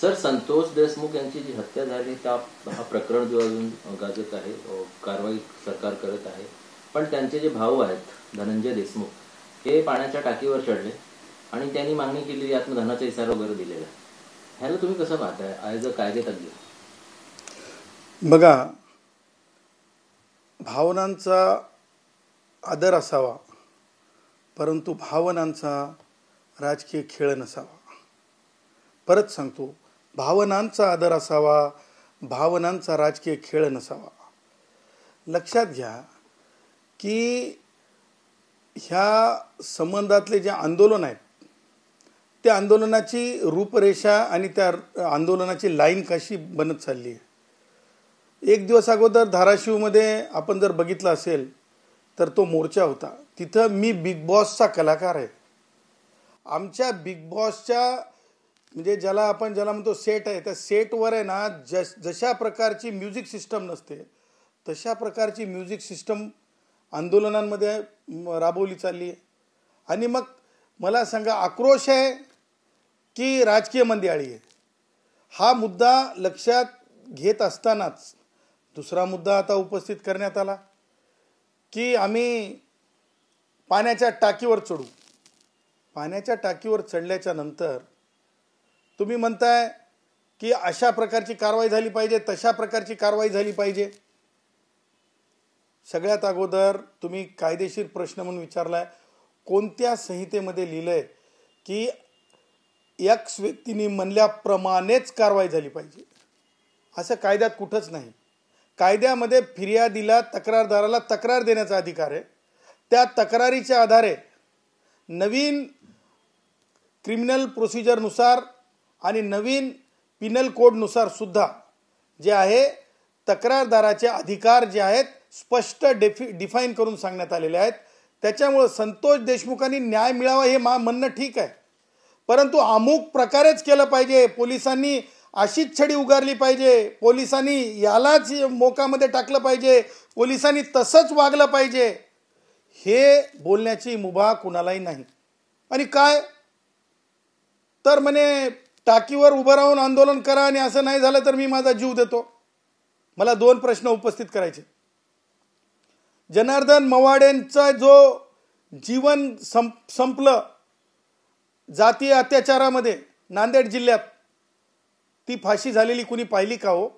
Sir, Santosh Deshmukh यांची जी हत्या झाली त्या हा प्रकरण जो अजून गाजत आहे, कारवाई सरकार करत आहे, पण त्यांचे जे भाऊ आहेत धनंजय देशमुख हे पाण्याच्या टाकीवर चढले आणि त्यांनी मागणी केलेली आत्मधनाचा इशारा वगैरे दिलेला. ह्याला तुम्ही कसं पाहताय ॲज अ कायदेतज्ञ? बघा, भावनांचा आदर असावा, परंतु भावनांचा राजकीय खेळ नसावा. परत सांगतो, भावनांचा आदर असावा, भावनांचा राजकीय खेळ नसावा. लक्षात घ्या की ह्या संबंधातले जे आंदोलन आहेत त्या आंदोलनाची रूपरेषा आणि त्या आंदोलनाची लाईन कशी बनत चालली आहे. एक दिवस अगोदर धाराशिवमध्ये आपण जर बघितलं असेल तर तो मोर्चा होता. तिथं मी बिग बॉसचा कलाकार आहे. आमच्या बिग बॉसच्या म्हणजे ज्याला म्हणतो सेट आहे, त्या सेटवर आहे ना जशा प्रकारची म्युझिक सिस्टम नसते तशा प्रकारची म्युझिक सिस्टम आंदोलनांमध्ये राबवली चालली आहे. आणि मग मला सांगा, आक्रोश आहे की राजकीय मंदिआळी आहे? हा मुद्दा लक्षात घेत असतानाच दुसरा मुद्दा आता उपस्थित करण्यात आला की आम्ही पाण्याच्या टाकीवर चढू. पाण्याच्या टाकीवर चढल्याच्या नंतर तुम्ही म्हणताय की अशा प्रकारची कारवाई झाली पाहिजे, तशा प्रकारची कारवाई झाली पाहिजे. सगळ्यात अगोदर तुम्ही कायदेशीर प्रश्न म्हणून विचारलाय, कोणत्या संहितेमध्ये लिहिलंय की एक्स व्यक्तीने म्हणल्याप्रमाणेच कारवाई झाली पाहिजे? असं कायद्यात कुठंच नाही. कायद्यामध्ये फिर्यादीला, तक्रारदाराला तक्रार देण्याचा अधिकार आहे. त्या तक्रारीच्या आधारे नवीन क्रिमिनल प्रोसिजरनुसार आणि नवीन पिनल कोडनुसार सुद्धा जे आहे तक्रारदाराचे अधिकार जे आहेत स्पष्ट डिफाईन करून सांगण्यात आलेले आहेत. त्याच्यामुळं संतोष देशमुखांनी न्याय मिळावा हे म्हणणं ठीक आहे, परंतु अमुक प्रकारेच केलं पाहिजे, पोलिसांनी अशीच छडी उगारली पाहिजे, पोलिसांनी यालाच मोकामध्ये टाकलं पाहिजे, पोलिसांनी तसंच वागलं पाहिजे, हे बोलण्याची मुभा कुणालाही नाही. आणि काय तर म्हणे टाकीवर उभं राहून आंदोलन करा आणि असं नाही झालं तर मी माझा जीव देतो. मला दोन प्रश्न उपस्थित करायचे. जनार्दन मवाडेंचा जो जीवन संपलं जातीय अत्याचारामध्ये नांदेड जिल्ह्यात, ती फाशी झालेली कुणी पाहिली का हो?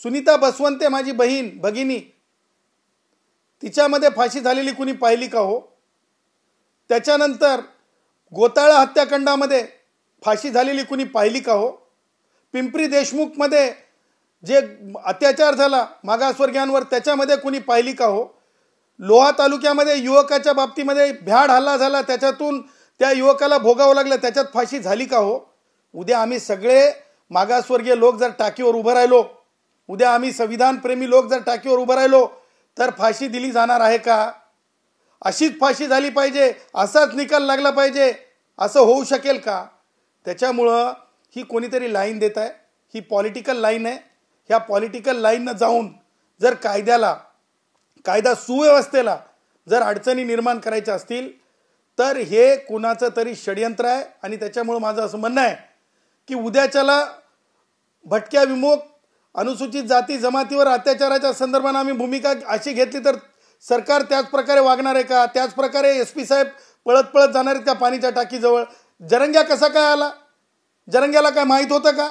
सुनीता बसवंते माझी भगिनी, तिच्यामध्ये फाशी झालेली कुणी पाहिली का हो? त्याच्यानंतर गोताळा हत्याकांडामध्ये फाशी झालेली कुणी पाहिली का हो? पिंपरी देशमुखमध्ये जे अत्याचार झाला मागासवर्गीयांवर त्याच्यामध्ये कुणी पाहिली का हो? लोहा तालुक्यामध्ये युवकाच्या बाबतीमध्ये भ्याड हल्ला झाला, त्याच्यातून त्या युवकाला भोगावं लागलं, त्याच्यात फाशी झाली का हो? उद्या आम्ही सगळे मागासवर्गीय लोक जर टाकीवर उभं राहिलो, उद्या आम्ही संविधानप्रेमी लोक जर टाकीवर उभं राहिलो तर फाशी दिली जाणार आहे का? अशीच फाशी झाली पाहिजे, असाच निकाल लागला पाहिजे, असं होऊ शकेल का? त्याच्यामुळं ही कोणीतरी लाईन देत आहे, ही पॉलिटिकल लाईन आहे. ह्या पॉलिटिकल लाईननं जाऊन जर कायदा सुव्यवस्थेला जर अडचणी निर्माण करायच्या असतील तर हे कुणाचं तरी षडयंत्र आहे. आणि त्याच्यामुळं माझं असं म्हणणं आहे की उद्याच्याला भटक्या विमुख अनुसूचित जाती जमातीवर अत्याचाराच्या संदर्भात आम्ही भूमिका अशी घेतली तर सरकार त्याच प्रकारे वागणार आहे का? त्याच प्रकारे SP साहेब पळत जाणार आहेत का पाणीच्या टाकीजवळ? जरंग्या कसा काय आला? जरंग्याला काय माहीत होतं का?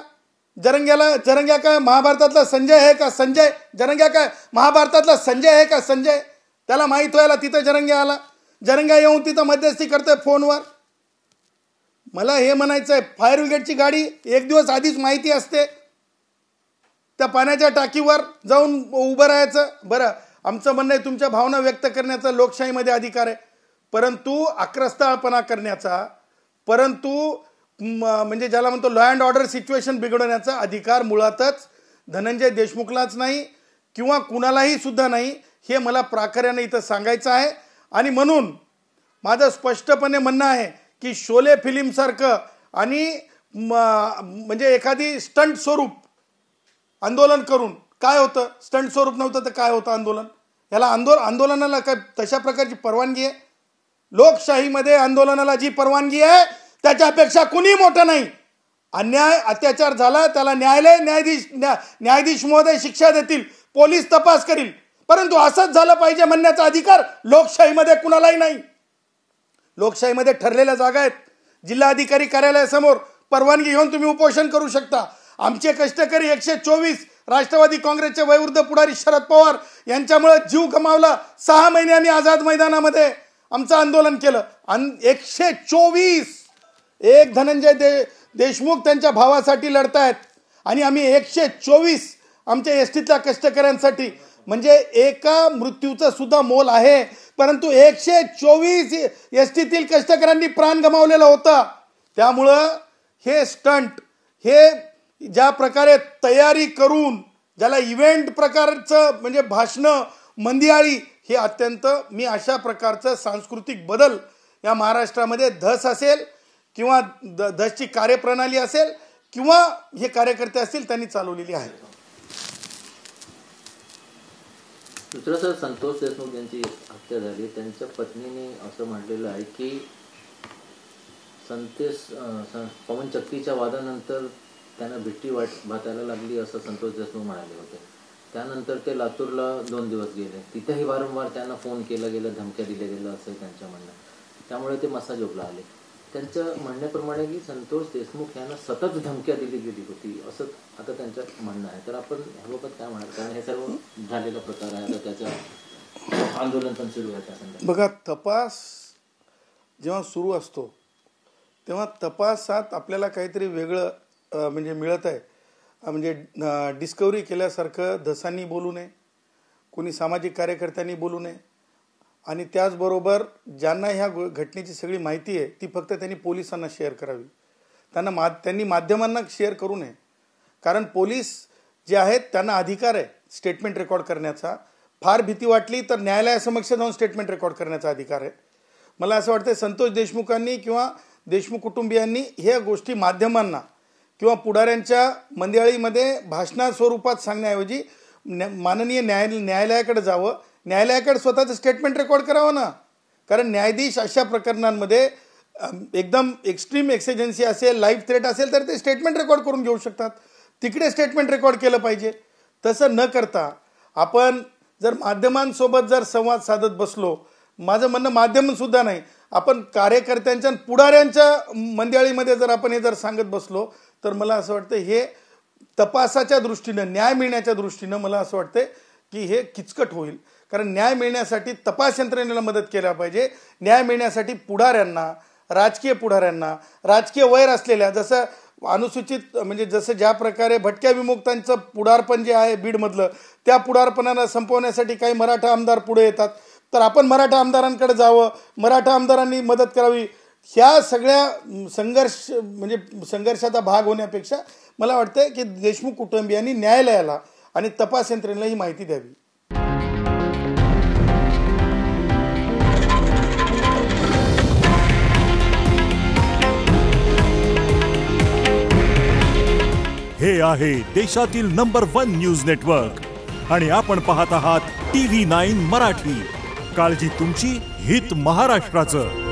जरंग्या काय महाभारतातला संजय आहे का? जरंग्या काय महाभारतातला संजय आहे का? त्याला माहीत व्हायला तिथं जरंग्या आला. जरंग्या येऊन तिथं मध्यस्थी करतोय फोनवर. मला हे म्हणायचं आहे, फायर ब्रिगेडची गाडी एक दिवस आधीच माहिती असते, त्या पाण्याच्या टाकीवर जाऊन उभं राहायचं. बरं, आमचं म्हणणं आहे तुमच्या भावना व्यक्त करण्याचा लोकशाहीमध्ये अधिकार आहे, परंतु आक्रस्ताळपणा करण्याचा, परंतु म्हणजे ज्याला म्हणतो लॉ अँड ऑर्डर सिच्युएशन बिघडवण्याचा अधिकार मुळातच धनंजय देशमुखलाच नाही किंवा कुणालाही सुद्धा नाही, हे मला प्राखऱ्याने इथं सांगायचं आहे. आणि म्हणून माझं स्पष्टपणे म्हणणं आहे की शोले फिल्मसारखं आणि म्हणजे एखादी स्टंट स्वरूप आंदोलन करून काय होतं? स्टंट स्वरूप नव्हतं तर काय होतं आंदोलन? याला आंदोलनाला काय तशा प्रकारची परवानगी आहे? लोकशाहीमध्ये आंदोलनाला जी परवानगी आहे त्याच्यापेक्षा कुणी मोठं नाही. अन्याय अत्याचार झाला त्याला न्यायाधीश महोदय शिक्षा देतील, पोलीस तपास करील, परंतु असंच झालं पाहिजे म्हणण्याचा अधिकार लोकशाहीमध्ये कुणालाही नाही. लोकशाहीमध्ये ठरलेल्या जागा आहेत. जिल्हाधिकारी कार्यालयासमोर परवानगी घेऊन तुम्ही उपोषण करू शकता. आमचे कष्टकरी 124 राष्ट्रवादी काँग्रेसचे वयोवृद्ध पुढारी शरद पवार यांच्यामुळे जीव गमावला. 6 महिने आम्ही आझाद मैदानामध्ये आमचं आंदोलन केलं. 124 एक धनंजय देशमुख त्यांच्या भावासाठी लढतायत आणि आम्ही 124 आमच्या एसटीतल्या कष्टकऱ्यांसाठी. म्हणजे एका मृत्यूचं सुद्धा मोल आहे, परंतु 124 एसटीतील कष्टकऱ्यांनी प्राण गमावलेला होता. त्यामुळं हे स्टंट, हे ज्या प्रकारे तयारी करून ज्याला इव्हेंट प्रकारचं म्हणजे भाषणं, मंदियाळी, हे अत्यंत मी अशा प्रकारचं सांस्कृतिक बदल या महाराष्ट्रामध्ये धस असेल किंवा धसची कार्यप्रणाली असेल किंवा हे कार्यकर्ते असतील त्यांनी चालवलेली आहे. दुसरं सर, संतोष देशमुख यांची हत्या झाली. त्यांच्या पत्नीने असं म्हटलेलं आहे की पवन चक्कीच्या वादानंतर त्यांना भिट्टी भातायला लागली असं संतोष देशमुख म्हणाले होते. त्यानंतर ते लातूरला 2 दिवस गेले. तिथेही वारंवार त्यांना फोन केला गेला, धमक्या दिल्या गेल्या असं त्यांच्या म्हणणं. त्यामुळे ते मसाजोगला आले. त्यांच्या म्हणण्याप्रमाणे की संतोष देशमुख यांना सतत धमक्या दिली गेली होती असं आता त्यांचं म्हणणं आहे. तर आपण ह्याबाबत काय म्हणाल? कारण हे सर्व झालेला प्रकार आहे. आता त्याचं आंदोलन पण सुरू आहे. त्या बघा, तपास जेव्हा सुरू असतो तेव्हा तपासात आपल्याला काहीतरी वेगळं म्हणजे मिळत आहे. म्हणजे डिस्कवरी केल्यासारखं धसांनी बोलू नये, कोणी सामाजिक कार्यकर्त्यांनी बोलू नये आणि त्याचबरोबर ज्यांना ह्या घटनेची सगळी माहिती आहे ती फक्त त्यांनी पोलिसांना शेअर करावी. त्यांनी माध्यमांना शेअर करू नये. कारण पोलीस जे आहेत त्यांना अधिकार आहे स्टेटमेंट रेकॉर्ड करण्याचा. फार भीती वाटली तर न्यायालयासमक्ष जाऊन स्टेटमेंट रेकॉर्ड करण्याचा अधिकार आहे. मला असं वाटतं संतोष देशमुखांनी किंवा देशमुख कुटुंबियांनी ह्या गोष्टी माध्यमांना किंवा पुढाऱ्यांच्या मंदिराळीमध्ये भाषणा स्वरूपात सांगण्याऐवजी माननीय न्यायालयाकडे जावं, न्यायालयाकडे स्वतःचं स्टेटमेंट रेकॉर्ड करावं ना. कारण न्यायाधीश अशा प्रकरणांमध्ये एकदम एक्स्ट्रीम एक्सिजन्सी असेल, लाईफ थ्रेट असेल तर ते स्टेटमेंट रेकॉर्ड करून घेऊ शकतात. तिकडे स्टेटमेंट रेकॉर्ड केलं पाहिजे. तसं न करता आपण जर माध्यमांसोबत जर संवाद साधत बसलो, माझं म्हणणं माध्यमसुद्धा नाही, आपण कार्यकर्त्यांच्या पुढाऱ्यांच्या मंदिराळीमध्ये जर आपण हे जर सांगत बसलो तर मला असं वाटतं हे तपासाच्या दृष्टीनं, न्याय मिळण्याच्या दृष्टीनं मला असं वाटतं की हे किचकट होईल. कारण न्याय मिळण्यासाठी तपास यंत्रणेला मदत केल्या पाहिजे. न्याय मिळण्यासाठी पुढाऱ्यांना, राजकीय पुढाऱ्यांना, राजकीय वैर असलेल्या, जसं अनुसूचित म्हणजे जसं ज्या प्रकारे भटक्या विमुक्तांचं पुढारपण जे आहे बीडमधलं, त्या पुढारपणाला संपवण्यासाठी काही मराठा आमदार पुढे येतात. तर आपण मराठा आमदारांकडे जावं, मराठा आमदारांनी मदत करावी. ह्या सगळ्या संघर्षाचा भाग होण्यापेक्षा मला वाटतं की देशमुख कुटुंबियांनी न्यायालयाला आणि तपास यंत्रणेला ही माहिती द्यावी. हे आहे देशातील नंबर 1 न्यूज नेटवर्क आणि आपण पाहत आहात TV9 मराठी. काळजी तुमची, हित महाराष्ट्राचं.